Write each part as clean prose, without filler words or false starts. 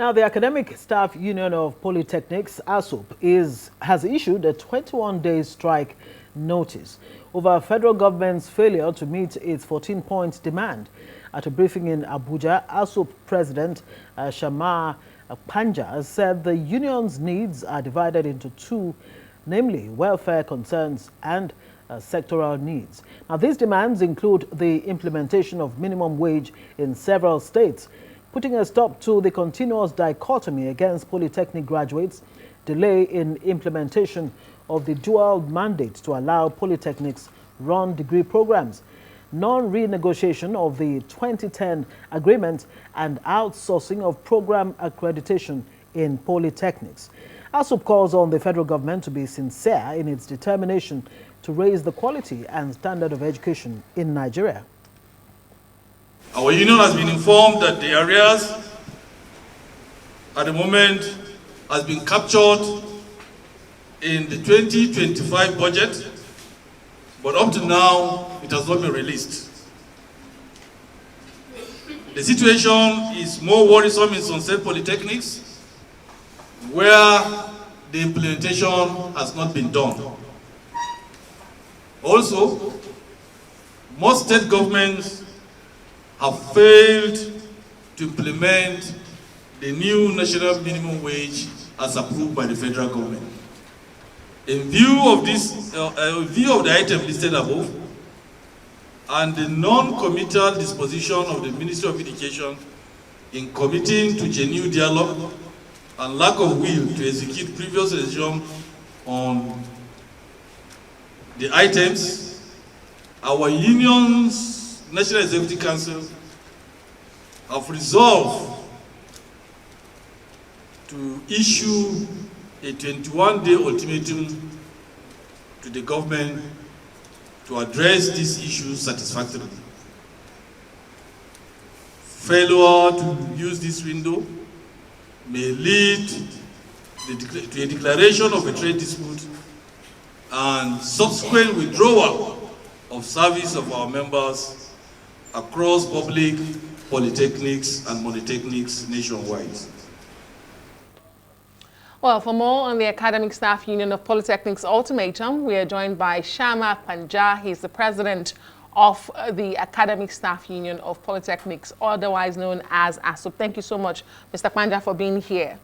Now, the Academic Staff Union of Polytechnics, ASUP, has issued a 21-day strike notice over federal government's failure to meet its 14-point demand. At a briefing in Abuja, ASUP President Shammah Kpanja said the union's needs are divided into two, namely welfare concerns and sectoral needs. Now, these demands include the implementation of minimum wage in several states, putting a stop to the continuous dichotomy against polytechnic graduates, delay in implementation of the dual mandate to allow polytechnics run degree programs, non-renegotiation of the 2010 agreement, and outsourcing of program accreditation in polytechnics. ASUP calls on the federal government to be sincere in its determination to raise the quality and standard of education in Nigeria. Our union has been informed that the arrears at the moment has been captured in the 2025 budget, but up to now it has not been released. The situation is more worrisome in some state polytechnics where the implementation has not been done. Also, most state governments have failed to implement the new national minimum wage as approved by the federal government. In view of this, the item listed above, and the non-committal disposition of the Ministry of Education in committing to genuine dialogue and lack of will to execute previous decisions on the items, our union's National Executive Council have resolved to issue a 21-day ultimatum to the government to address these issues satisfactorily. Failure to use this window may lead to a declaration of a trade dispute and subsequent withdrawal of service of our members across public polytechnics and polytechnics nationwide. Well, for more on the Academic Staff Union of Polytechnics ultimatum, we are joined by Shammah Kpanja. He's the president of the Academic Staff Union of Polytechnics, otherwise known as ASUP. Thank you so much, Mr. Kpanja, for being here.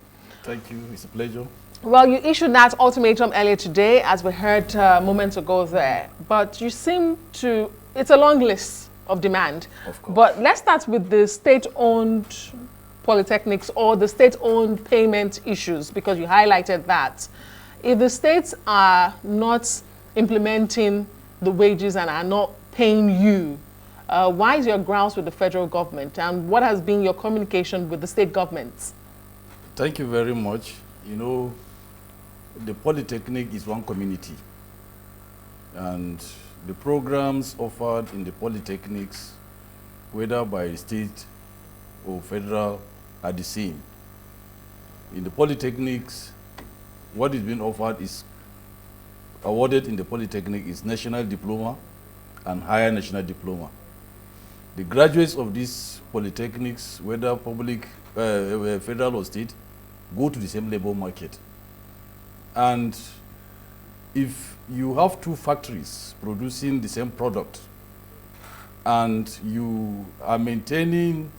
Thank you. It's a pleasure. Well, you issued that ultimatum earlier today, as we heard moments ago there. But you seem to, it's a long list of demand. Of course. But let's start with the state-owned polytechnics or the state-owned payment issues, because you highlighted that. If the states are not implementing the wages and are not paying you, why is your grounds with the federal government, and what has been your communication with the state governments? Thank you very much. You know, the Polytechnic is one community, and the programs offered in the Polytechnics, whether by state or federal, are the same. In the Polytechnics, what is being offered is awarded in the Polytechnic is national diploma and higher national diploma. The graduates of these Polytechnics, whether public, federal or state, go to the same labor market. And if you have two factories producing the same product and you are maintaining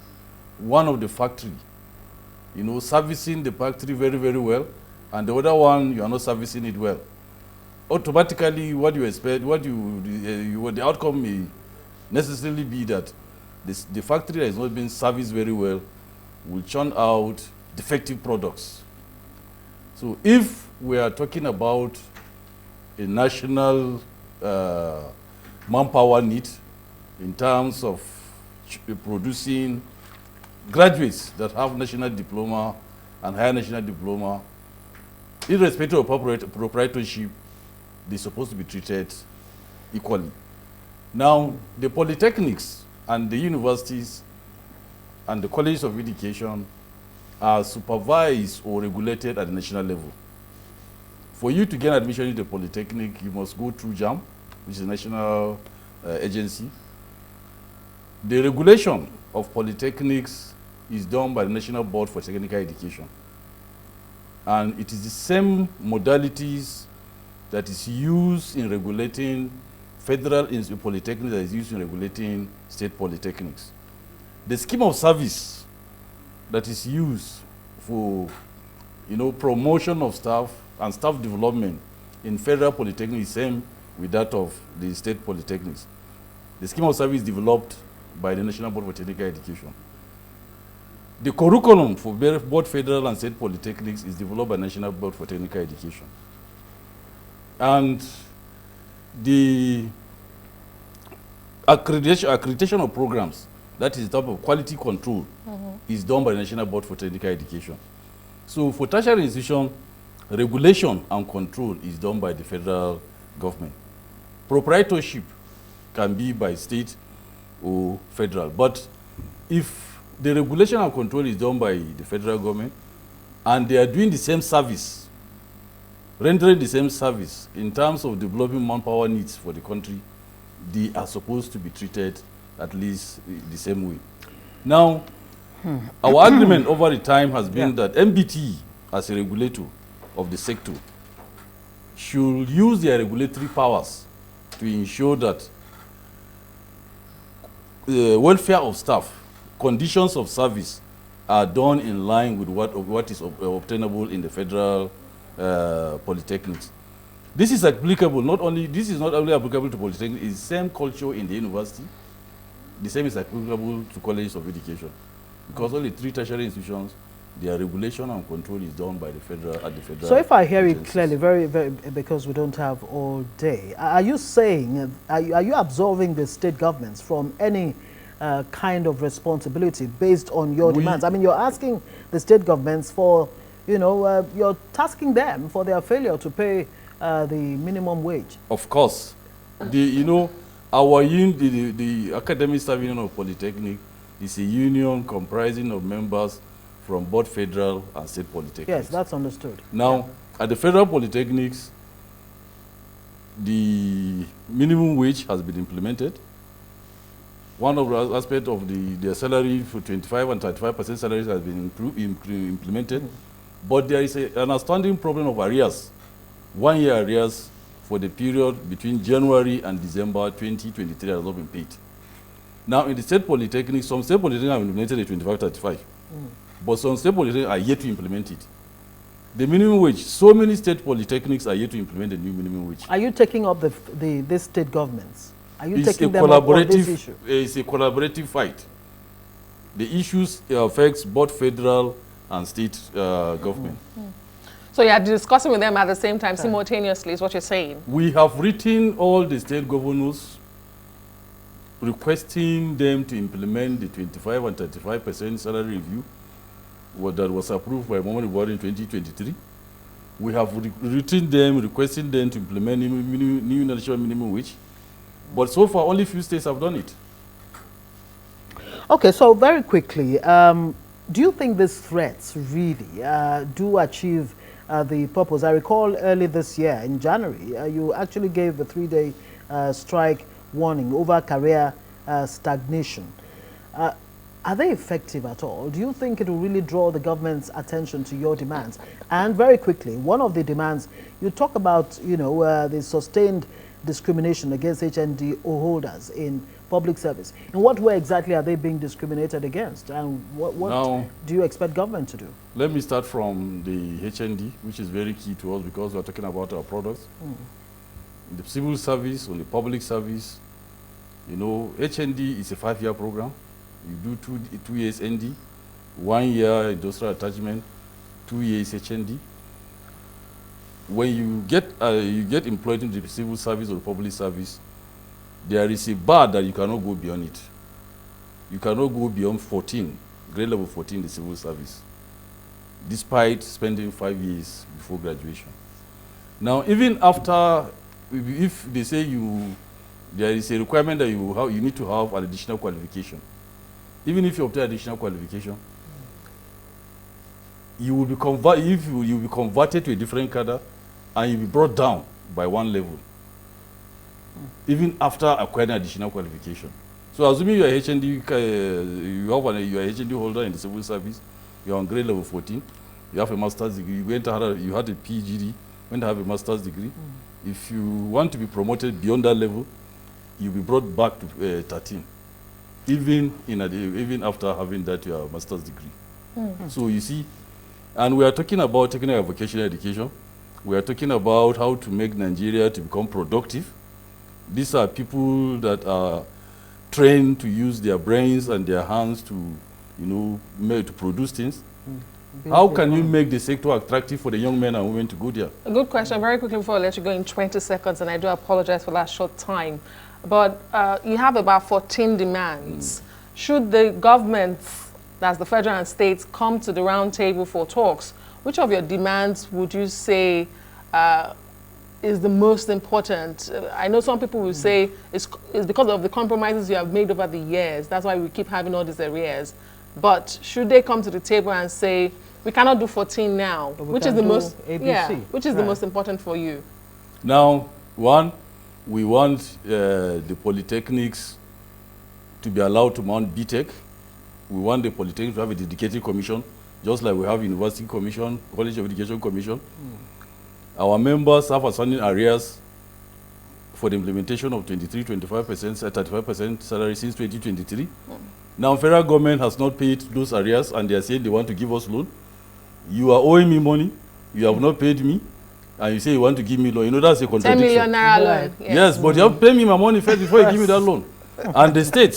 one of the factory, you know, servicing the factory very, very well, and the other one, you are not servicing it well, automatically what you expect, the outcome may necessarily be that the factory that is not being serviced very well will churn out defective products. So if we are talking about a national manpower need in terms of producing graduates that have national diploma and higher national diploma, irrespective of proprietorship, they're supposed to be treated equally. Now, the polytechnics and the universities and the colleges of education are supervised or regulated at the national level. For you to gain admission into the Polytechnic, you must go through JAM, which is a national agency. The regulation of polytechnics is done by the National Board for Technical Education. And it is the same modalities that is used in regulating federal polytechnics that is used in regulating state polytechnics. The scheme of service that is used for promotion of staff and staff development in federal polytechnics is same with that of the state polytechnics. The scheme of service developed by the National Board for Technical Education. The curriculum for both federal and state polytechnics is developed by the National Board for Technical Education. And the accreditation of programs, that is the type of quality control, is done by the National Board for Technical Education. So for tertiary institution, regulation and control is done by the federal government. Proprietorship can be by state or federal. But if the regulation and control is done by the federal government and they are doing the same service, rendering the same service in terms of developing manpower needs for the country, they are supposed to be treated at least the same way. Now, our agreement over the time has been that MBT, as a regulator of the sector, should use their regulatory powers to ensure that the welfare of staff, conditions of service are done in line with what is obtainable in the federal polytechnics. This is applicable this is not only applicable to polytechnics, it's the same culture in the university. The same is applicable to colleges of education. Because only 3 tertiary institutions, their regulation and control is done by the federal So if I hear it clearly, very, because we don't have all day, are you saying, are you absolving the state governments from any kind of responsibility based on your demands? I mean, you're asking the state governments for, you're tasking them for their failure to pay the minimum wage. Of course. The Academic Staff Union of Polytechnic is a union comprising of members from both federal and state polytechnics. Yes, that's understood. Now, at the federal polytechnics, the minimum wage has been implemented. One of the aspects of their salary for 25 and 35% salaries has been implemented. But there is an outstanding problem of arrears, 1 year arrears for the period between January and December 2023 has not been paid. Now, in the state polytechnics, some state polytechnics have implemented the 25-35, but some state polytechnics are yet to implement it. The minimum wage, so many state polytechnics are yet to implement the new minimum wage. Are you taking up the state governments? Are you taking them up on this issue? It's a collaborative fight. The issues affects both federal and state government. So you are discussing with them at the same time, simultaneously, is what you're saying? We have written all the state governors requesting them to implement the 25 and 35% salary review that was approved by Muhammadu Buhari in 2023. We have written them, requesting them to implement new national minimum wage. But so far, only few states have done it. Okay, so very quickly, do you think these threats really do achieve the purpose? I recall early this year, in January, you actually gave a 3-day strike warning over career stagnation. Are they effective at all? Do you think it will really draw the government's attention to your demands? And very quickly, one of the demands, you talk about, the sustained discrimination against HND holders in public service. In what way exactly are they being discriminated against? And what do you expect government to do? Let me start from the HND, which is very key to us because we're talking about our products. In the civil service, on the public service, HND is a 5-year program. You do 2 years ND, 1 year industrial attachment, 2 years HND. When you get employed in the civil service or the public service, there is a bar that you cannot go beyond it. You cannot go beyond 14, grade level 14 in the civil service, despite spending 5 years before graduation. Now, even after, if they say there is a requirement that you need to have an additional qualification. Even if you obtain additional qualification, you will be converted to a different cadre, and you'll be brought down by 1 level, even after acquiring additional qualification. So assuming you are HND, you are HND holder in the civil service, you are on grade level 14, you have a master's degree, you had a PhD, went to have a master's degree. If you want to be promoted beyond that level, you'll be brought back to 13, even after having that your master's degree. So you see, and we are talking about technical and vocational education. We are talking about how to make Nigeria to become productive. These are people that are trained to use their brains and their hands to, to produce things. How can you make the sector attractive for the young men and women to go there? A good question. Very quickly before I let you go in 20 seconds, and I do apologize for that short time. But you have about 14 demands. Should the governments, that's the federal and states, come to the round table for talks, which of your demands would you say is the most important? I know some people will say it's because of the compromises you have made over the years. That's why we keep having all these arrears. But should they come to the table and say, we cannot do 14 now, which is the most which is the most important for you? Now, one, we want the polytechnics to be allowed to mount BTech. We want the polytechnics to have a dedicated commission, just like we have University Commission, College of Education Commission. Our members have outstanding arrears for the implementation of 23, 25%, 35% salary since 2023. Now, federal government has not paid those arrears, and they are saying they want to give us loan. You are owing me money, you have not paid me, and you say you want to give me loan. That's a contradiction. 10 million naira loan. Yes, but you have to pay me my money first before you give me that loan. And the state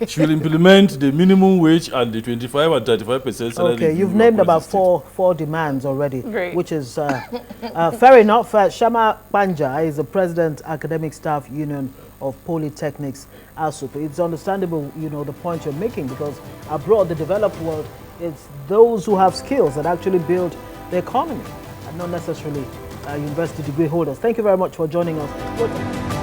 should implement the minimum wage and the 25 and 35% salary. Okay, you've named about four demands already, Great. Which is fair enough. Shammah Kpanja is the President Academic Staff Union of Polytechnics, ASUP. It's understandable, the point you're making, because abroad, the developed world, it's those who have skills that actually build the economy, and not necessarily university degree holders. Thank you very much for joining us.